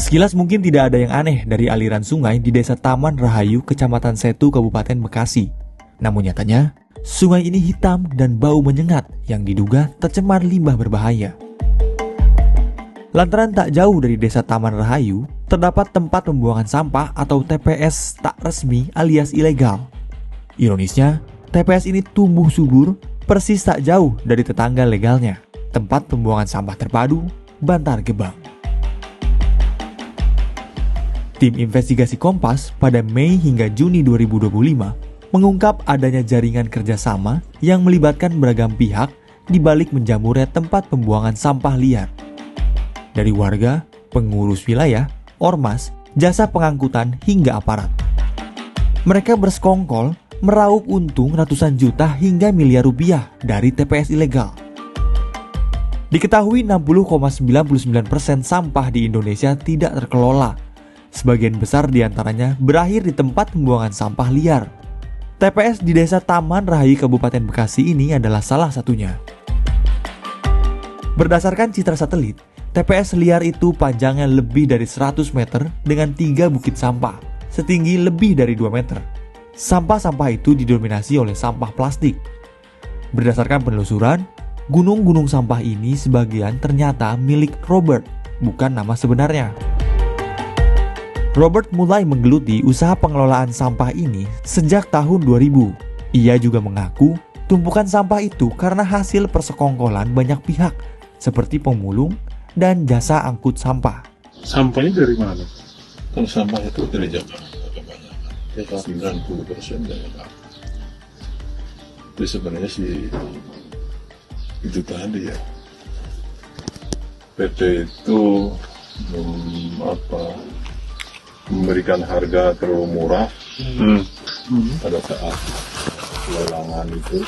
Sekilas mungkin tidak ada yang aneh dari aliran sungai di Desa Taman Rahayu, Kecamatan Setu, Kabupaten Bekasi. Namun nyatanya, sungai ini hitam dan bau menyengat yang diduga tercemar limbah berbahaya. Lantaran tak jauh dari Desa Taman Rahayu, terdapat tempat pembuangan sampah atau TPS tak resmi alias ilegal. Ironisnya, TPS ini tumbuh subur persis tak jauh dari tetangga legalnya, tempat pembuangan sampah terpadu Bantar Gebang. Tim investigasi Kompas pada Mei hingga Juni 2025 mengungkap adanya jaringan kerjasama yang melibatkan beragam pihak di balik menjamurnya tempat pembuangan sampah liar. Dari warga, pengurus wilayah, ormas, jasa pengangkutan hingga aparat. Mereka bersekongkol meraup untung ratusan juta hingga miliar rupiah dari TPS ilegal. Diketahui 60,99% sampah di Indonesia tidak terkelola. Sebagian besar diantaranya berakhir di tempat pembuangan sampah liar. TPS di Desa Taman Rahayu Kabupaten Bekasi ini adalah salah satunya. Berdasarkan citra satelit, TPS liar itu panjangnya lebih dari 100 meter dengan 3 bukit sampah, setinggi lebih dari 2 meter. Sampah-sampah itu didominasi oleh sampah plastik. Berdasarkan penelusuran, gunung-gunung sampah ini sebagian ternyata milik Robert, bukan nama sebenarnya. Robert mulai menggeluti usaha pengelolaan sampah ini sejak tahun 2000. Ia juga mengaku tumpukan sampah itu karena hasil persekongkolan banyak pihak seperti pemulung dan jasa angkut sampah. Sampahnya dari mana? Kalau sampah itu dari Jakarta kebanyakan, 90% dari Jakarta. Jadi sebenarnya sih itu tadi ya, PT itu memberikan harga terlalu murah pada saat lelangan itu,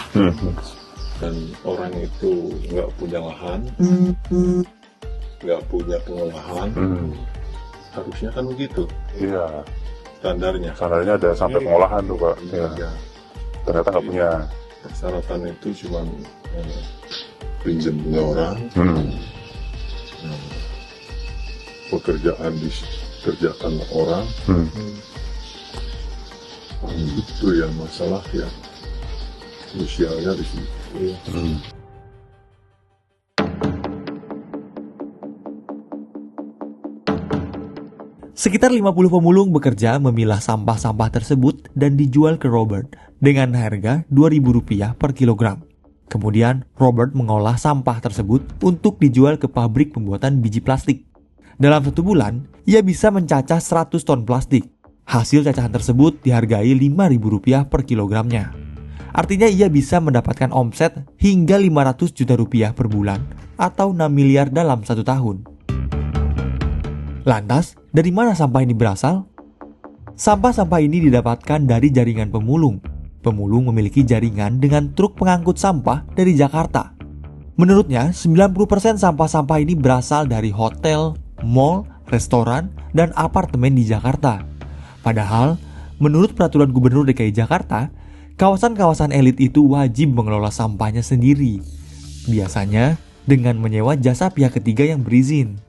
dan orang itu nggak punya lahan, nggak punya pengolahan. Harusnya kan begitu. Iya. Standarnya Standarnya ada sampai pengolahan tuh Pak. Ya. Ternyata nggak punya. Persyaratan itu cuma pinjam punya orang, pekerjaan dikerjakan orang. Itu ya masalah ya, krusialnya di situ. Sekitar 50 pemulung bekerja memilah sampah-sampah tersebut dan dijual ke Robert dengan harga Rp2.000 per kilogram. Kemudian Robert mengolah sampah tersebut untuk dijual ke pabrik pembuatan biji plastik. Dalam 1 bulan, ia bisa mencacah 100 ton plastik. Hasil cacahan tersebut dihargai Rp5.000 per kilogramnya. Artinya ia bisa mendapatkan omset hingga Rp500 juta per bulan atau 6 miliar dalam 1 tahun. Lantas, dari mana sampah ini berasal? Sampah-sampah ini didapatkan dari jaringan pemulung. Pemulung memiliki jaringan dengan truk pengangkut sampah dari Jakarta. Menurutnya, 90% sampah-sampah ini berasal dari hotel, mal, restoran, dan apartemen di Jakarta. Padahal, menurut peraturan Gubernur DKI Jakarta, kawasan-kawasan elit itu wajib mengelola sampahnya sendiri. Biasanya, dengan menyewa jasa pihak ketiga yang berizin.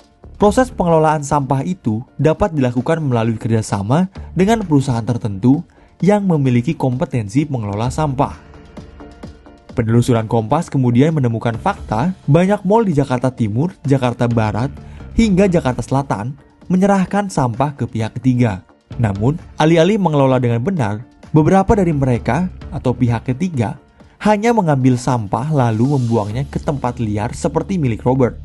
Proses pengelolaan sampah itu dapat dilakukan melalui kerjasama dengan perusahaan tertentu yang memiliki kompetensi mengelola sampah. Penelusuran Kompas kemudian menemukan fakta banyak mal di Jakarta Timur, Jakarta Barat, hingga Jakarta Selatan menyerahkan sampah ke pihak ketiga. Namun, alih-alih mengelola dengan benar, beberapa dari mereka atau pihak ketiga hanya mengambil sampah lalu membuangnya ke tempat liar seperti milik Robert.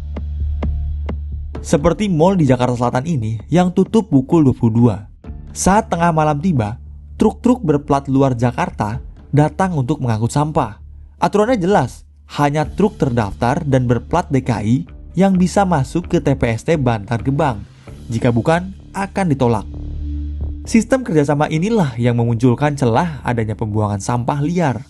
Seperti mal di Jakarta Selatan ini yang tutup pukul 22. Saat tengah malam tiba, truk-truk berplat luar Jakarta datang untuk mengangkut sampah. Aturannya jelas, hanya truk terdaftar dan berplat DKI yang bisa masuk ke TPST Bantar Gebang. Jika bukan, akan ditolak. Sistem kerjasama inilah yang memunculkan celah adanya pembuangan sampah liar.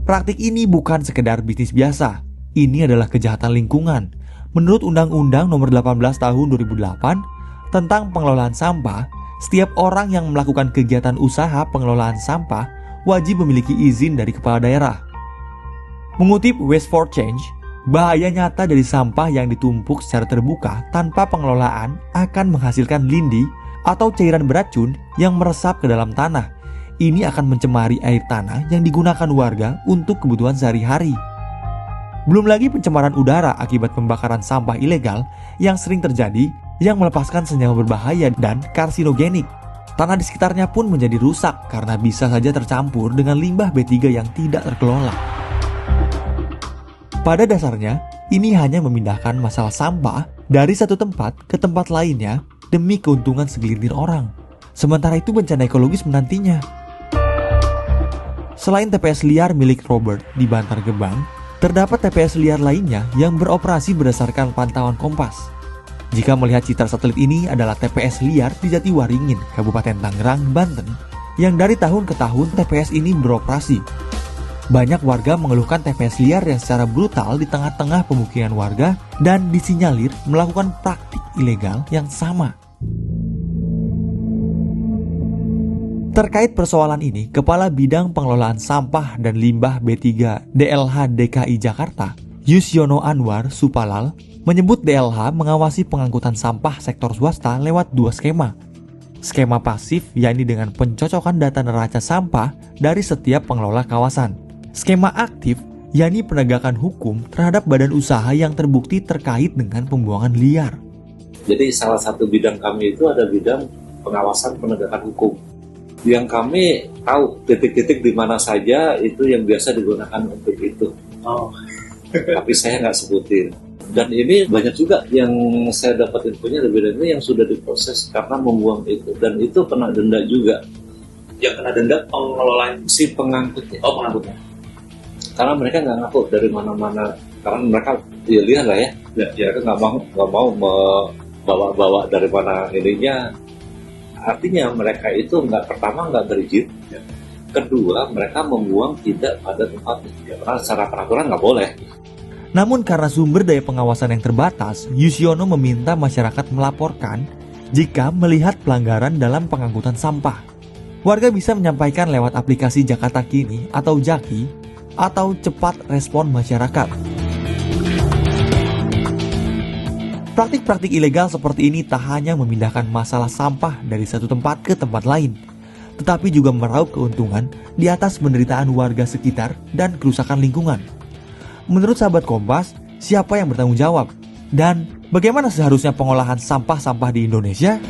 Praktik ini bukan sekedar bisnis biasa. Ini adalah kejahatan lingkungan. Menurut Undang-Undang Nomor 18 Tahun 2008 tentang pengelolaan sampah, setiap orang yang melakukan kegiatan usaha pengelolaan sampah wajib memiliki izin dari kepala daerah. Mengutip Waste for Change, Bahaya nyata dari sampah yang ditumpuk secara terbuka tanpa pengelolaan akan menghasilkan lindi atau cairan beracun yang meresap ke dalam tanah. Ini akan mencemari air tanah yang digunakan warga untuk kebutuhan sehari-hari. Belum lagi pencemaran udara akibat pembakaran sampah ilegal yang sering terjadi yang melepaskan senyawa berbahaya dan karsinogenik. Tanah di sekitarnya pun menjadi rusak karena bisa saja tercampur dengan limbah B3 yang tidak terkelola. Pada dasarnya, ini hanya memindahkan masalah sampah dari satu tempat ke tempat lainnya demi keuntungan segelintir orang. Sementara itu bencana ekologis menantinya. Selain TPS liar milik Robert di Bantar Gebang, terdapat TPS liar lainnya yang beroperasi berdasarkan pantauan Kompas. Jika melihat citra satelit ini adalah TPS liar di Jatiwaringin, Kabupaten Tangerang, Banten, yang dari tahun ke tahun TPS ini beroperasi. Banyak warga mengeluhkan TPS liar yang secara brutal di tengah-tengah pemukiman warga dan disinyalir melakukan praktik ilegal yang sama. Terkait persoalan ini, Kepala Bidang Pengelolaan Sampah dan Limbah B3 DLH DKI Jakarta, Yusyono Anwar Supalal, menyebut DLH mengawasi pengangkutan sampah sektor swasta lewat dua skema. Skema pasif, yakni dengan pencocokan data neraca sampah dari setiap pengelola kawasan. Skema aktif, yakni penegakan hukum terhadap badan usaha yang terbukti terkait dengan pembuangan liar. Jadi salah satu bidang kami itu ada bidang pengawasan penegakan hukum. Yang kami tahu titik-titik di mana saja itu yang biasa digunakan untuk itu. Tapi saya nggak sebutin. Dan ini banyak juga yang saya dapat infonya lebih dari ini yang sudah diproses karena membuang itu. Dan itu kena denda juga. Yang kena denda pengelola Si pengangkutnya. Oh, pengangkutnya. Karena mereka nggak ngaku dari mana-mana. Karena mereka ya lihat lah ya. Mereka nggak mau bawa dari mana ininya. Artinya mereka itu pertama nggak berizin. Kedua, mereka membuang tidak pada tempatnya. Karena secara peraturan nggak boleh. Namun karena sumber daya pengawasan yang terbatas, Yusyono meminta masyarakat melaporkan jika melihat pelanggaran dalam pengangkutan sampah. Warga bisa menyampaikan lewat aplikasi Jakarta Kini atau Jaki atau cepat respon masyarakat. Praktik-praktik ilegal seperti ini tak hanya memindahkan masalah sampah dari satu tempat ke tempat lain, tetapi juga meraup keuntungan di atas penderitaan warga sekitar dan kerusakan lingkungan. Menurut sahabat Kompas, siapa yang bertanggung jawab? Dan bagaimana seharusnya pengolahan sampah-sampah di Indonesia?